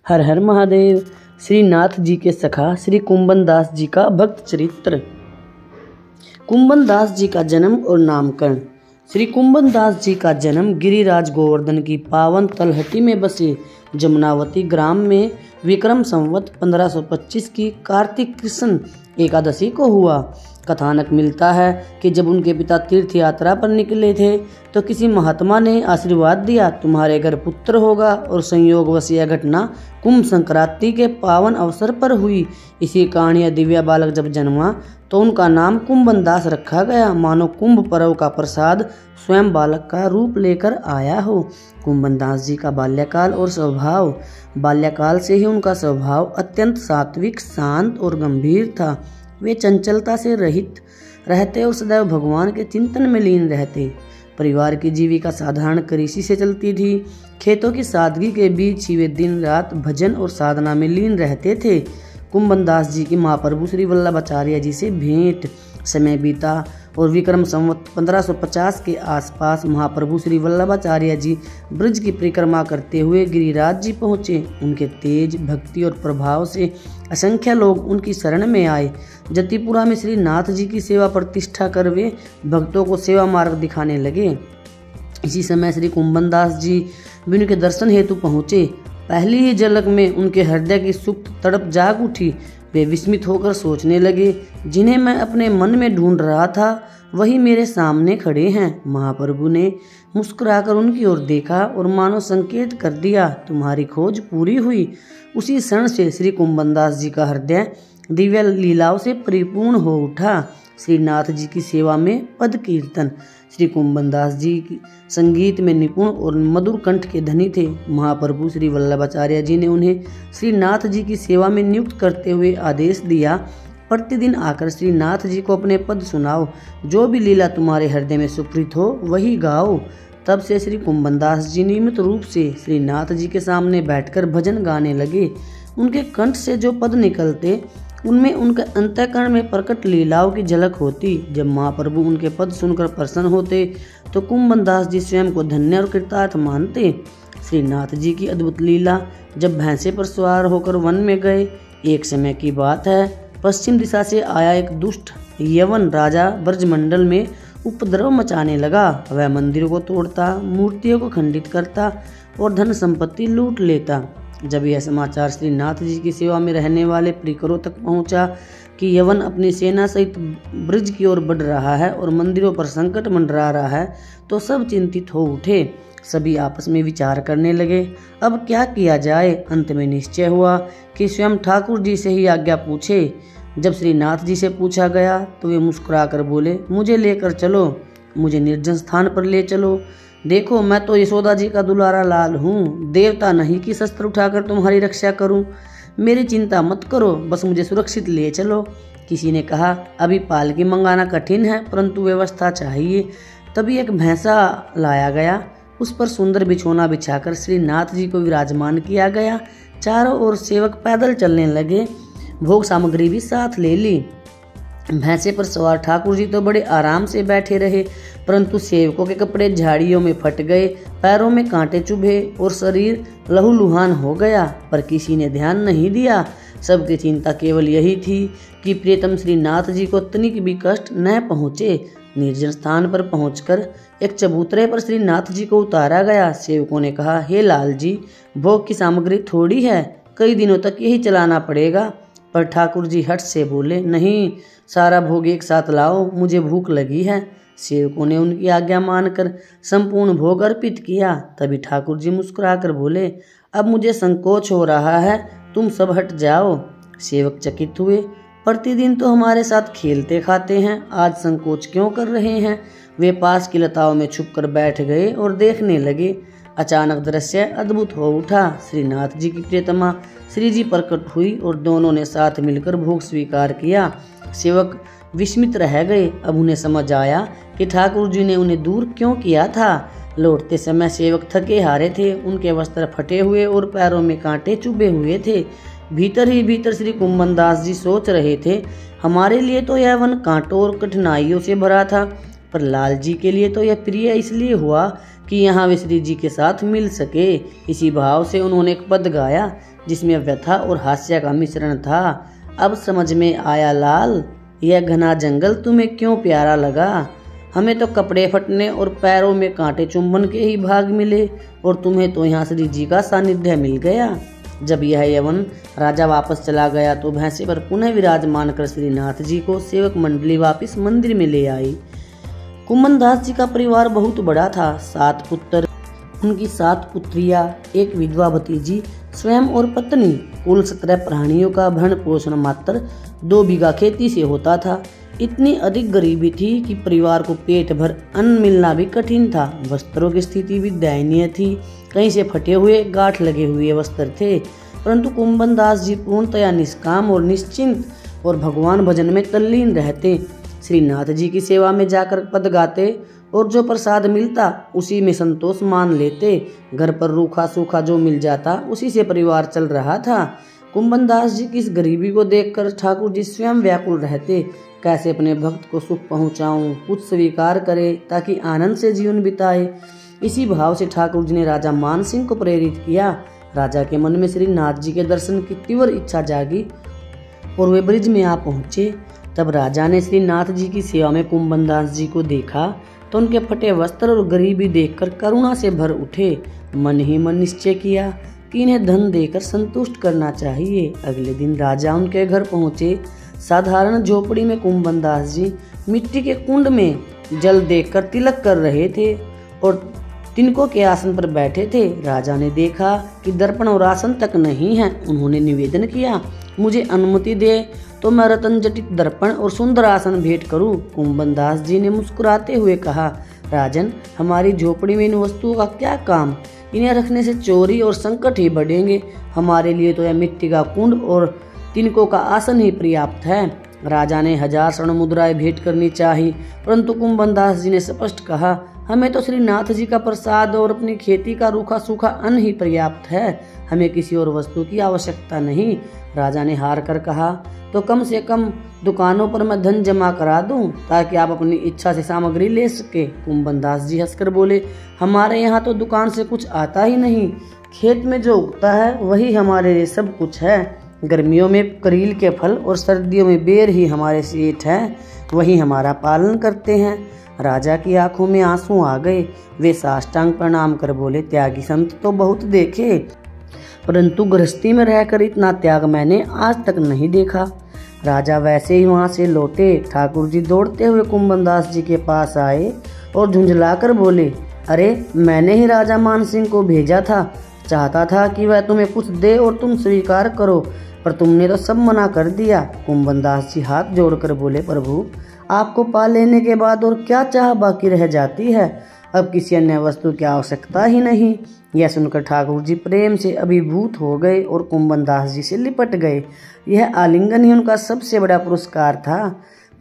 हर हर महादेव। श्री नाथ जी के सखा श्री कुंभन दास जी का भक्त चरित्र। कुंभन दास जी का जन्म और नामकरण। श्री कुंभन दास जी का जन्म गिरिराज गोवर्धन की पावन तलहटी में बसे जमुनावती ग्राम में विक्रम संवत 1525 की कार्तिक कृष्ण एकादशी को हुआ। कथानक मिलता है कि जब उनके पिता तीर्थ यात्रा पर निकले थे तो किसी महात्मा ने आशीर्वाद दिया, तुम्हारे घर पुत्र होगा। और संयोगवश यह घटना कुंभ संक्रांति के पावन अवसर पर हुई। इसी कारण यह दिव्या बालक जब जन्मा तो उनका नाम कुंभन दास रखा गया, मानो कुंभ पर्व का प्रसाद स्वयं बालक का रूप लेकर आया हो। कुंभन दास जी का बाल्यकाल और स्वभाव। बाल्यकाल से ही उनका स्वभाव अत्यंत सात्विक, शांत और गंभीर था। वे चंचलता से रहित रहते और सदैव भगवान के चिंतन में लीन रहते। परिवार की जीविका साधारण कृषि से चलती थी। खेतों की सादगी के बीच ही वे दिन रात भजन और साधना में लीन रहते थे। कुंभन दास जी की महाप्रभु श्री वल्लभाचार्य जी से भेंट। समय बीता और विक्रम संवत 1550 के आसपास महाप्रभु श्री वल्लभाचार्य जी ब्रज की परिक्रमा करते हुए गिरिराज जी पहुँचे। उनके तेज भक्ति और प्रभाव से असंख्य लोग उनकी शरण में आए। जतिपुरा में श्री नाथ जी की सेवा प्रतिष्ठा कर वे भक्तों को सेवा मार्ग दिखाने लगे। इसी समय श्री कुंभन दास जी भी उनके दर्शन हेतु पहुँचे। पहली ही झलक में उनके हृदय की सुप्त तड़प जाग उठी। वे विस्मित होकर सोचने लगे, जिन्हें मैं अपने मन में ढूंढ रहा था वही मेरे सामने खड़े हैं। महाप्रभु ने मुस्कुराकर उनकी ओर देखा और मानो संकेत कर दिया, तुम्हारी खोज पूरी हुई। उसी क्षण से श्री कुंभन दास जी का हृदय दिव्य लीलाओं से परिपूर्ण हो उठा। श्री नाथ जी की सेवा में पद कीर्तन। श्री कुंभन दास जी संगीत में निपुण और मधुर कंठ के धनी थे। महाप्रभु श्री वल्लभाचार्य जी ने उन्हें श्री नाथ जी की सेवा में नियुक्त करते हुए आदेश दिया, प्रतिदिन आकर श्री नाथ जी को अपने पद सुनाओ, जो भी लीला तुम्हारे हृदय में सुप्रीत हो वही गाओ। तब से श्री कुंभन दास जी नियमित रूप से श्री नाथ जी के सामने बैठकर भजन गाने लगे। उनके कंठ से जो पद निकलते उनमें उनके अंतःकरण में प्रकट लीलाओं की झलक होती। जब महाप्रभु उनके पद सुनकर प्रसन्न होते तो कुंभन दास जी स्वयं को धन्य और कृतार्थ मानते। श्री नाथ जी की अद्भुत लीला। जब भैंसे पर सवार होकर वन में गए, एक समय की बात है, पश्चिम दिशा से आया एक दुष्ट यवन राजा ब्रजमंडल में उपद्रव मचाने लगा। वह मंदिरों को तोड़ता, मूर्तियों को खंडित करता और धन संपत्ति लूट लेता। जब यह समाचार श्री नाथ जी की सेवा में रहने वाले परिकरों तक पहुंचा कि यवन अपनी सेना सहित ब्रज की ओर बढ़ रहा है और मंदिरों पर संकट मंडरा रहा है, तो सब चिंतित हो उठे। सभी आपस में विचार करने लगे, अब क्या किया जाए। अंत में निश्चय हुआ कि स्वयं ठाकुर जी से ही आज्ञा पूछे। जब श्री नाथ जी से पूछा गया तो वे मुस्कुराकर बोले, मुझे लेकर चलो, मुझे निर्जन स्थान पर ले चलो। देखो, मैं तो यशोदा जी का दुलारा लाल हूँ, देवता नहीं कि शस्त्र उठाकर तुम्हारी रक्षा करूँ। मेरी चिंता मत करो, बस मुझे सुरक्षित ले चलो। किसी ने कहा, अभी पालकी मंगाना कठिन है, परंतु व्यवस्था चाहिए। तभी एक भैंसा लाया गया, उस पर सुंदर बिछौना बिछाकर श्री नाथ जी को विराजमान किया गया। चारों ओर सेवक पैदल चलने लगे। भोग सामग्री भी साथ ले ली। भैंसे पर सवार ठाकुर जी तो बड़े आराम से बैठे रहे, परंतु सेवकों के कपड़े झाड़ियों में फट गए, पैरों में कांटे चुभे और शरीर लहूलुहान हो गया। पर किसी ने ध्यान नहीं दिया। सबकी चिंता केवल यही थी कि प्रियतम श्री नाथ जी को तनिक भी कष्ट न पहुँचे। निर्जन स्थान पर पहुंचकर एक चबूतरे पर श्री नाथ जी को उतारा गया। सेवकों ने कहा, हे लाल जी, भोग की सामग्री थोड़ी है, कई दिनों तक यही चलाना पड़ेगा। पर ठाकुर जी हट से बोले, नहीं, सारा भोग एक साथ लाओ, मुझे भूख लगी है। सेवकों ने उनकी आज्ञा मानकर संपूर्ण भोग अर्पित किया। तभी ठाकुर जी मुस्कुराकर बोले, अब मुझे संकोच हो रहा है, तुम सब हट जाओ। सेवक चकित हुए, प्रतिदिन तो हमारे साथ खेलते खाते हैं, आज संकोच क्यों कर रहे हैं। वे पास की लताओं में छुपकर बैठ गए और देखने लगे। अचानक दृश्य अद्भुत हो उठा। श्री नाथ जी की प्रियतमा श्री जी प्रकट हुई और दोनों ने साथ मिलकर भोग स्वीकार किया। सेवक विस्मित रह गए। अब उन्हें समझ आया कि ठाकुर जी ने उन्हें दूर क्यों किया था। लौटते समय सेवक थके हारे थे, उनके वस्त्र फटे हुए और पैरों में कांटे चुभे हुए थे। भीतर ही भीतर श्री कुंभन दास जी सोच रहे थे, हमारे लिए तो यह वन कांटों और कठिनाइयों से भरा था, पर लाल जी के लिए तो यह प्रिय इसलिए हुआ कि यहाँ वे श्री जी के साथ मिल सके। इसी भाव से उन्होंने एक पद गाया जिसमें व्यथा और हास्य का मिश्रण था। अब समझ में आया लाल, यह घना जंगल तुम्हें क्यों प्यारा लगा। हमें तो कपड़े फटने और पैरों में कांटे चुंबन के ही भाग मिले, और तुम्हें तो यहाँ श्री जी का सानिध्य मिल गया। जब यह यवन राजा वापस चला गया तो भैंसे पर पुनः विराजमान कर श्रीनाथ जी को सेवक मंडली वापस मंदिर में ले आई। कुंभन दास जी का परिवार बहुत बड़ा था। 7 पुत्र, उनकी 7 पुत्रियां, एक विधवा भतीजी, स्वयं और पत्नी। कुल 17 प्राणियों का भरण पोषण मात्र 2 बीघा खेती से होता था। इतनी अधिक गरीबी थी कि परिवार को पेट भर अन्न मिलना भी कठिन था। वस्त्रों की स्थिति भी दयनीय थी। कहीं से फटे हुए, गांठ लगे हुए वस्त्र थे। परंतु कुंभन दास जी पूर्णतया निष्काम और निश्चिंत और भगवान भजन में तल्लीन रहते। श्रीनाथ जी की सेवा में जाकर पद गाते और जो प्रसाद मिलता उसी में संतोष मान लेते। घर पर रूखा सूखा जो मिल जाता उसी से परिवार चल रहा था। कुंभन दास जी की इस गरीबी को देखकर ठाकुर जी स्वयं व्याकुल रहते। कैसे अपने भक्त को सुख पहुंचाऊं, कुछ स्वीकार करे ताकि आनंद से जीवन बिताए। इसी भाव से ठाकुर जी ने राजा मान सिंह को प्रेरित किया। राजा के मन में श्रीनाथ जी के दर्शन की तीव्र इच्छा जागी और वे ब्रिज में आ पहुंचे। तब राजा ने श्रीनाथ जी की सेवा में कुंभन दास जी को देखा तो उनके फटे वस्त्र और गरीबी देखकर करुणा से भर उठे। मन ही मन निश्चय किया कि इन्हें धन देकर संतुष्ट करना चाहिए। अगले दिन राजा उनके घर पहुंचे। साधारण झोपड़ी में कुंभन दास जी मिट्टी के कुंड में जल देखकर तिलक कर रहे थे और तिनकों के आसन पर बैठे थे। राजा ने देखा कि दर्पण और आसन तक नहीं है। उन्होंने निवेदन किया, मुझे अनुमति दे तो मैं रतन जटित दर्पण और सुंदर आसन भेंट करूं। कुंभन दास जी ने मुस्कुराते हुए कहा, राजन, हमारी झोपड़ी में इन वस्तुओं का क्या काम। इन्हें रखने से चोरी और संकट ही बढ़ेंगे। हमारे लिए तो यह मिट्टी का कुंड और तिनकों का आसन ही पर्याप्त है। राजा ने 1000 स्वर्ण मुद्राएं भेंट करनी चाहिए, परंतु कुंभन दास जी ने स्पष्ट कहा, हमें तो श्रीनाथ जी का प्रसाद और अपनी खेती का रूखा सूखा अन्न ही पर्याप्त है। हमें किसी और वस्तु की आवश्यकता नहीं। राजा ने हार कर कहा, तो कम से कम दुकानों पर मैं धन जमा करा दूं ताकि आप अपनी इच्छा से सामग्री ले सके। कुंभन दास जी हंसकर बोले, हमारे यहाँ तो दुकान से कुछ आता ही नहीं। खेत में जो उगता है वही हमारे लिए सब कुछ है। गर्मियों में करील के फल और सर्दियों में बेर ही हमारे सेठ हैं, वही हमारा पालन करते हैं। राजा की आंखों में आंसू आ गए। वे साष्टांग प्रणाम कर बोले, त्यागी संत तो बहुत देखे, परंतु गृहस्थी में रहकर इतना त्याग मैंने आज तक नहीं देखा। राजा वैसे ही वहां से लौटे। ठाकुर जी दौड़ते हुए कुंभन दास जी के पास आए और झुंझलाकर बोले, अरे मैंने ही राजा मान सिंह को भेजा था। चाहता था कि वह तुम्हें कुछ दे और तुम स्वीकार करो, पर तुमने तो सब मना कर दिया। कुंभन दास जी हाथ जोड़कर बोले, प्रभु, आपको पा लेने के बाद और क्या चाह बाकी रह जाती है। अब किसी अन्य वस्तु की आवश्यकता ही नहीं। यह सुनकर ठाकुर जी प्रेम से अभिभूत हो गए और कुंभन दास जी से लिपट गए। यह आलिंगन ही उनका सबसे बड़ा पुरस्कार था।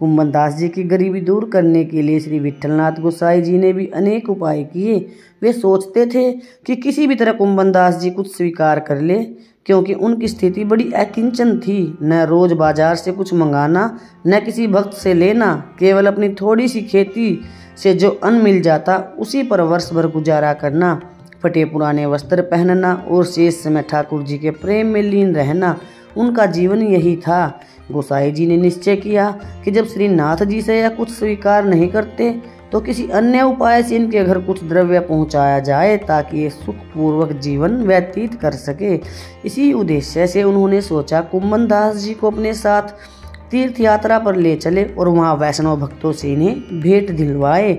कुंभन दास जी की गरीबी दूर करने के लिए श्री विठलनाथ गोसाई जी ने भी अनेक उपाय किए। वे सोचते थे कि किसी भी तरह कुंभन दास जी कुछ स्वीकार कर ले, क्योंकि उनकी स्थिति बड़ी अकिंचन थी। न रोज बाजार से कुछ मंगाना, न किसी भक्त से लेना, केवल अपनी थोड़ी सी खेती से जो अन्न मिल जाता उसी पर वर्ष भर गुजारा करना, फटे पुराने वस्त्र पहनना और शेष समय ठाकुर जी के प्रेम में लीन रहना। उनका जीवन यही था। गोसाई जी ने निश्चय किया कि जब श्रीनाथ जी से यह कुछ स्वीकार नहीं करते तो किसी अन्य उपाय से इनके घर कुछ द्रव्य पहुंचाया जाए ताकि ये सुखपूर्वक जीवन व्यतीत कर सके। इसी उद्देश्य से उन्होंने सोचा कुंभन दास जी को अपने साथ तीर्थ यात्रा पर ले चले और वहां वैष्णव भक्तों से इन्हें भेंट दिलवाए।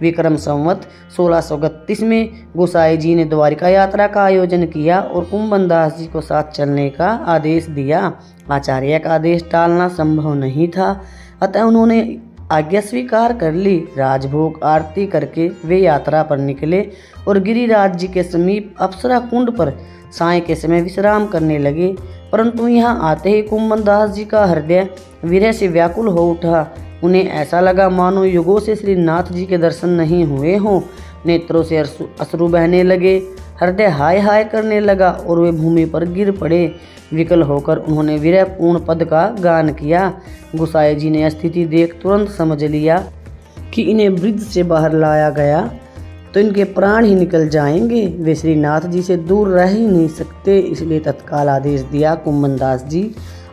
विक्रम संवत 1631 में गोसाई जी ने द्वारिका यात्रा का आयोजन किया और कुंभन दास जी को साथ चलने का आदेश दिया। आचार्य का आदेश टालना संभव नहीं था, अतः उन्होंने आज्ञा स्वीकार कर ली। राजभोग आरती करके वे यात्रा पर निकले और गिरिराज जी के समीप अप्सरा कुंड पर साय के समय विश्राम करने लगे। परंतु यहाँ आते ही कुंभन दास जी का हृदय विरह से व्याकुल हो उठा। उन्हें ऐसा लगा मानो युगों से श्रीनाथ जी के दर्शन नहीं हुए हों। नेत्रों से अश्रु बहने लगे, हृदय हाय हाय करने लगा और वे भूमि पर गिर पड़े। विकल होकर उन्होंने विरहपूर्ण पद का गान किया। गोसाई जी ने स्थिति देख तुरंत समझ लिया कि इन्हें ब्रिज से बाहर लाया गया तो इनके प्राण ही निकल जाएंगे। वे श्रीनाथ जी से दूर रह ही नहीं सकते, इसलिए तत्काल आदेश दिया, कुंभन दास जी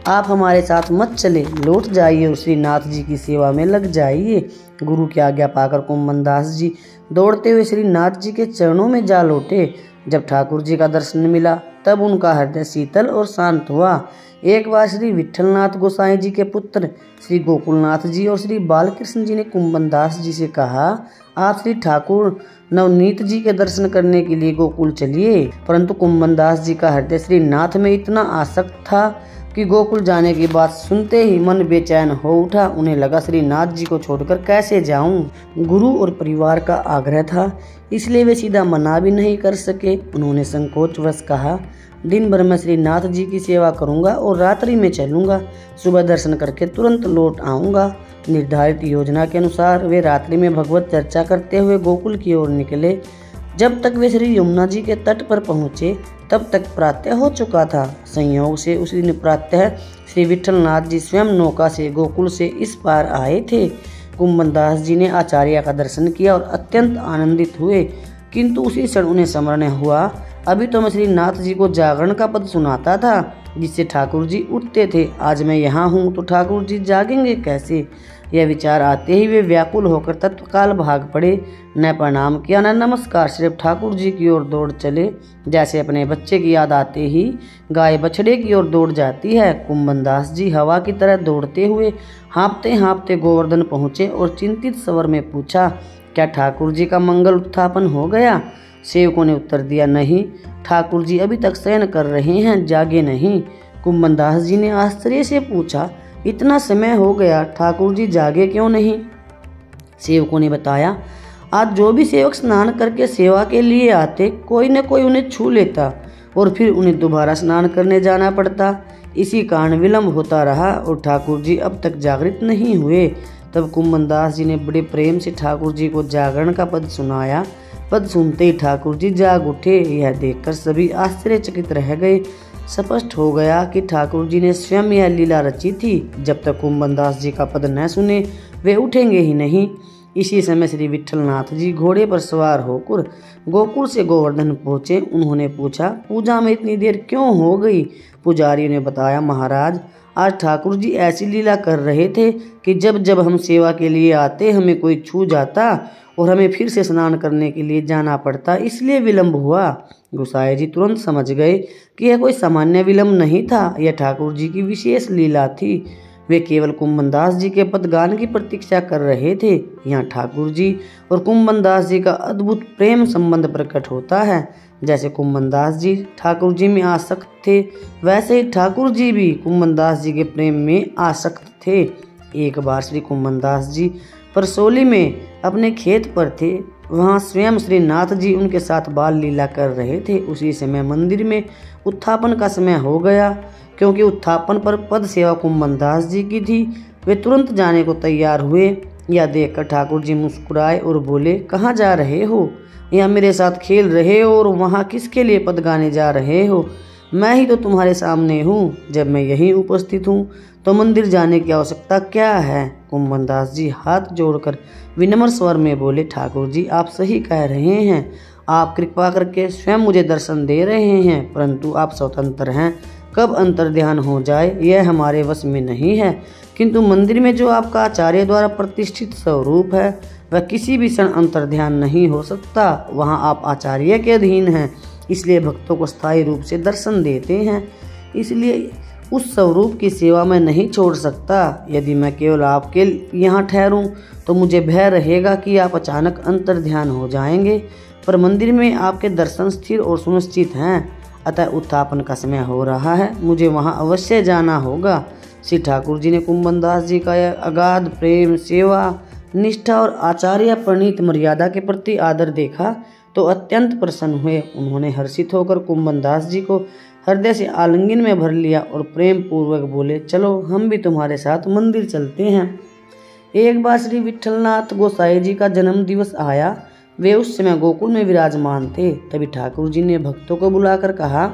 आप हमारे साथ मत चले, लौट जाइए और श्रीनाथ जी की सेवा में लग जाइए। गुरु की आज्ञा पाकर कुंभन दास जी दौड़ते हुए श्रीनाथ जी के चरणों में जा लौटे। जब ठाकुर जी का दर्शन मिला तब उनका हृदय शीतल और शांत हुआ। एक बार श्री विठलनाथ गोसाई जी के पुत्र श्री गोकुलनाथ जी और श्री बालकृष्ण जी ने कुंभन दास जी से कहा, आप श्री ठाकुर नवनीत जी के दर्शन करने के लिए गोकुल चलिए। परंतु कुंभन दास जी का हृदय श्री नाथ में इतना आसक्त था कि गोकुल जाने की बात सुनते ही मन बेचैन हो उठा। उन्हें लगा श्री नाथ जी को छोड़कर कैसे जाऊं। गुरु और परिवार का आग्रह था, इसलिए वे सीधा मना भी नहीं कर सके। उन्होंने संकोचवश कहा, दिन भर मैं श्री नाथ जी की सेवा करूंगा और रात्रि में चलूंगा, सुबह दर्शन करके तुरंत लौट आऊंगा। निर्धारित योजना के अनुसार वे रात्रि में भगवत चर्चा करते हुए गोकुल की ओर निकले। जब तक वे श्री यमुना जी के तट पर पहुंचे तब तक प्रातः हो चुका था। संयोग से उस दिन प्रातः श्री विठलनाथ जी स्वयं नौका से गोकुल से इस पार आए थे। कुंभन दास जी ने आचार्य का दर्शन किया और अत्यंत आनंदित हुए, किंतु उसी क्षण उन्हें स्मरण हुआ, अभी तो मैं श्री नाथ जी को जागरण का पद सुनाता था जिससे ठाकुर जी उठते थे। आज मैं यहाँ हूँ तो ठाकुर जी जागेंगे कैसे। यह विचार आते ही वे व्याकुल होकर तत्काल भाग पड़े। न प्रणाम किया न नमस्कार, सिर्फ ठाकुर जी की ओर दौड़ चले, जैसे अपने बच्चे की याद आते ही गाय बछड़े की ओर दौड़ जाती है। कुंभन दास जी हवा की तरह दौड़ते हुए हाँफते हाँफते गोवर्धन पहुँचे और चिंतित स्वर में पूछा, क्या ठाकुर जी का मंगल उत्थापन हो गया। सेवकों ने उत्तर दिया, नहीं, ठाकुर जी अभी तक शयन कर रहे हैं, जागे नहीं। कुंभन दास जी ने आश्चर्य से पूछा, इतना समय हो गया, ठाकुर जी जागे क्यों नहीं। सेवकों ने बताया, आज जो भी सेवक स्नान करके सेवा के लिए आते कोई न कोई उन्हें छू लेता और फिर उन्हें दोबारा स्नान करने जाना पड़ता। इसी कारण विलंब होता रहा और ठाकुर जी अब तक जागृत नहीं हुए। तब कुंभन दास जी ने बड़े प्रेम से ठाकुर जी को जागरण का पद सुनाया। पद सुनते ही ठाकुर जी जाग उठे। यह देखकर सभी आश्चर्यचकित रह गए। स्पष्ट हो गया कि ठाकुर जी ने स्वयं यह लीला रची थी। जब तक कुंभन दास जी का पद न सुने वे उठेंगे ही नहीं। इसी समय श्री विठलनाथ जी घोड़े पर सवार होकर गोकुल से गोवर्धन पहुँचे। उन्होंने पूछा, पूजा में इतनी देर क्यों हो गई। पुजारी ने बताया, महाराज आज ठाकुर जी ऐसी लीला कर रहे थे कि जब जब हम सेवा के लिए आते हमें कोई छू जाता और हमें फिर से स्नान करने के लिए जाना पड़ता, इसलिए विलंब हुआ। गोसाई जी तुरंत समझ गए कि यह कोई सामान्य विलंब नहीं था, यह ठाकुर जी की विशेष लीला थी। वे केवल कुंभन दास जी के पदगान की प्रतीक्षा कर रहे थे। यहाँ ठाकुर जी और कुंभन दास जी का अद्भुत प्रेम संबंध प्रकट होता है। जैसे कुंभन दास जी ठाकुर जी में आसक्त थे, वैसे ही ठाकुर जी भी कुंभन दास जी के प्रेम में आसक्त थे। एक बार श्री कुंभन दास जी परसोली में अपने खेत पर थे। वहाँ स्वयं श्री नाथ जी उनके साथ बाल लीला कर रहे थे। उसी समय मंदिर में उत्थापन का समय हो गया। क्योंकि उत्थापन पर पद सेवा कुंभन दास जी की थी, वे तुरंत जाने को तैयार हुए। यह देखकर ठाकुर जी मुस्कुराए और बोले, कहाँ जा रहे हो। यहाँ मेरे साथ खेल रहे हो और वहाँ किसके लिए पद गाने जा रहे हो। मैं ही तो तुम्हारे सामने हूँ। जब मैं यहीं उपस्थित हूँ तो मंदिर जाने की आवश्यकता क्या है। कुंभन दास जी हाथ जोड़कर विनम्र स्वर में बोले, ठाकुर जी आप सही कह रहे हैं। आप कृपा करके स्वयं मुझे दर्शन दे रहे हैं, परंतु आप स्वतंत्र हैं। कब अंतर्ध्यान हो जाए यह हमारे वश में नहीं है। किंतु मंदिर में जो आपका आचार्य द्वारा प्रतिष्ठित स्वरूप है वह किसी भी क्षण अंतर्ध्यान नहीं हो सकता। वहाँ आप आचार्य के अधीन हैं, इसलिए भक्तों को स्थायी रूप से दर्शन देते हैं। इसलिए उस स्वरूप की सेवा मैं नहीं छोड़ सकता। यदि मैं केवल आपके यहाँ ठहरूं तो मुझे भय रहेगा कि आप अचानक अंतर्ध्यान हो जाएंगे। पर मंदिर में आपके दर्शन स्थिर और सुनिश्चित हैं, अतः उत्थापन का समय हो रहा है, मुझे वहाँ अवश्य जाना होगा। श्री ठाकुर जी ने कुंभन दास जी का यह अगाध प्रेम, सेवा निष्ठा और आचार्य प्रणीत मर्यादा के प्रति आदर देखा तो अत्यंत प्रसन्न हुए। उन्होंने हर्षित होकर कुंभन दास जी को हृदय से आलिंगन में भर लिया और प्रेम पूर्वक बोले, चलो हम भी तुम्हारे साथ मंदिर चलते हैं। एक बार श्री विठलनाथ गोसाई जी का जन्म दिवस आया। वे उस समय गोकुल में विराजमान थे। तभी ठाकुर जी ने भक्तों को बुलाकर कहा,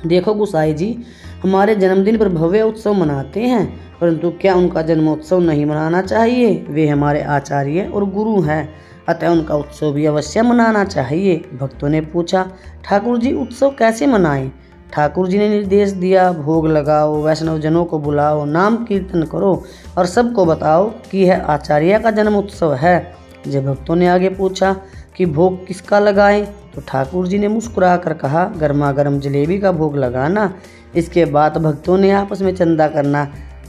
देखो गोसाई जी, हमारे जन्मदिन पर भव्य उत्सव मनाते हैं, परंतु क्या उनका जन्मोत्सव नहीं मनाना चाहिए? वे हमारे आचार्य और गुरु हैं, अतः उनका उत्सव भी अवश्य मनाना चाहिए। भक्तों ने पूछा, ठाकुर जी उत्सव कैसे मनाएं? ठाकुर जी ने निर्देश दिया, भोग लगाओ, वैष्णव जनों को बुलाओ, नाम कीर्तन करो और सबको बताओ कि यह आचार्य का जन्म उत्सव है। जब भक्तों ने आगे पूछा कि भोग किसका लगाएं, तो ठाकुर जी ने मुस्कुरा कर कहा, गर्मा गर्म जलेबी का भोग लगाना। इसके बाद भक्तों ने आपस में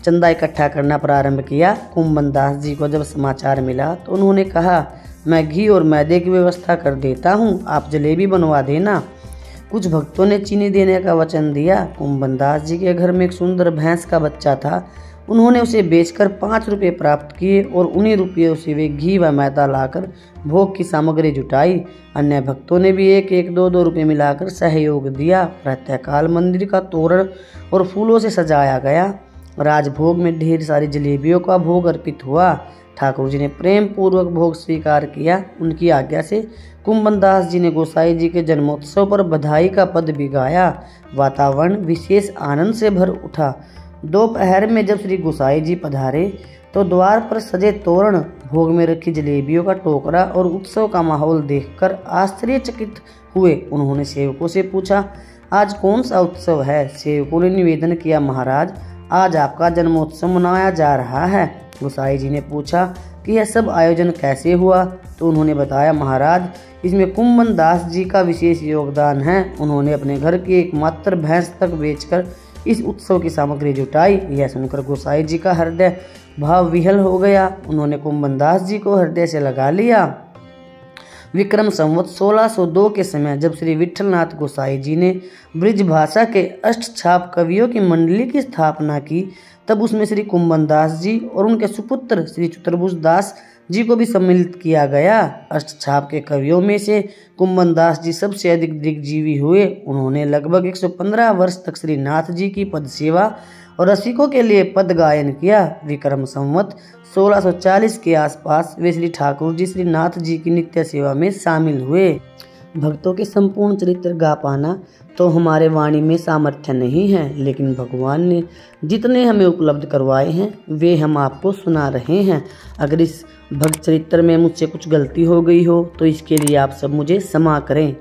चंदा इकट्ठा करना प्रारंभ किया। कुंभन दास जी को जब समाचार मिला तो उन्होंने कहा, मैं घी और मैदे की व्यवस्था कर देता हूँ, आप जलेबी बनवा देना। कुछ भक्तों ने चीनी देने का वचन दिया। कुंभन दास जी के घर में एक सुंदर भैंस का बच्चा था। उन्होंने उसे बेचकर 5 रुपये प्राप्त किए और उन्हीं रुपयों से वे घी व मैदा लाकर भोग की सामग्री जुटाई। अन्य भक्तों ने भी 1-1, 2-2 रुपये मिलाकर सहयोग दिया। प्रातःकाल मंदिर का तोरण और फूलों से सजाया गया। राजभोग में ढेर सारी जलेबियों का भोग अर्पित हुआ। ठाकुर जी ने प्रेम पूर्वक भोग स्वीकार किया। उनकी आज्ञा से कुंभन दास जी ने गोसाई जी के जन्मोत्सव पर बधाई का पद भी गाया। वातावरण विशेष आनंद से भर उठा। दोपहर में जब श्री गोसाई जी पधारे तो द्वार पर सजे तोरण, भोग में रखी जलेबियों का टोकरा और उत्सव का माहौल देखकर आश्चर्यचकित हुए। उन्होंने सेवकों से पूछा, आज कौन सा उत्सव है? सेवकों ने निवेदन किया, महाराज आज आपका जन्मोत्सव मनाया जा रहा है। गोसाई जी ने पूछा कि यह सब आयोजन कैसे हुआ? तो उन्होंने बताया, महाराज इसमें कुंभन दास जी का विशेष योगदान है। उन्होंने अपने घर की एकमात्र भैंस तक बेचकर इस उत्सव की सामग्री जुटाई। यह सुनकर गोसाई जी का हृदय भाव विह्वल हो गया। उन्होंने कुंभन दास जी को हृदय से लगा लिया। विक्रम संवत 1602 के समय जब श्री विठलनाथ गोसाई जी ने ब्रिज भाषा के अष्टछाप कवियों की मंडली की स्थापना की, तब उसमें श्री कुंभन दास जी और उनके सुपुत्र श्री चतुर्भुज दास जी को भी सम्मिलित किया गया। अष्टछाप के कवियों में से कुंभन दास जी सबसे अधिक दिग्जीवी हुए। उन्होंने लगभग 115 वर्ष तक श्री नाथ जी की पद सेवा और रसिकों के लिए पद गायन किया। विक्रम संवत 1640 के आसपास वे श्री ठाकुर जी श्री नाथ जी की नित्य सेवा में शामिल हुए। भक्तों के संपूर्ण चरित्र गा पाना तो हमारे वाणी में सामर्थ्य नहीं है, लेकिन भगवान ने जितने हमें उपलब्ध करवाए हैं वे हम आपको सुना रहे हैं। अगर इस भक्त चरित्र में मुझसे कुछ गलती हो गई हो तो इसके लिए आप सब मुझे क्षमा करें।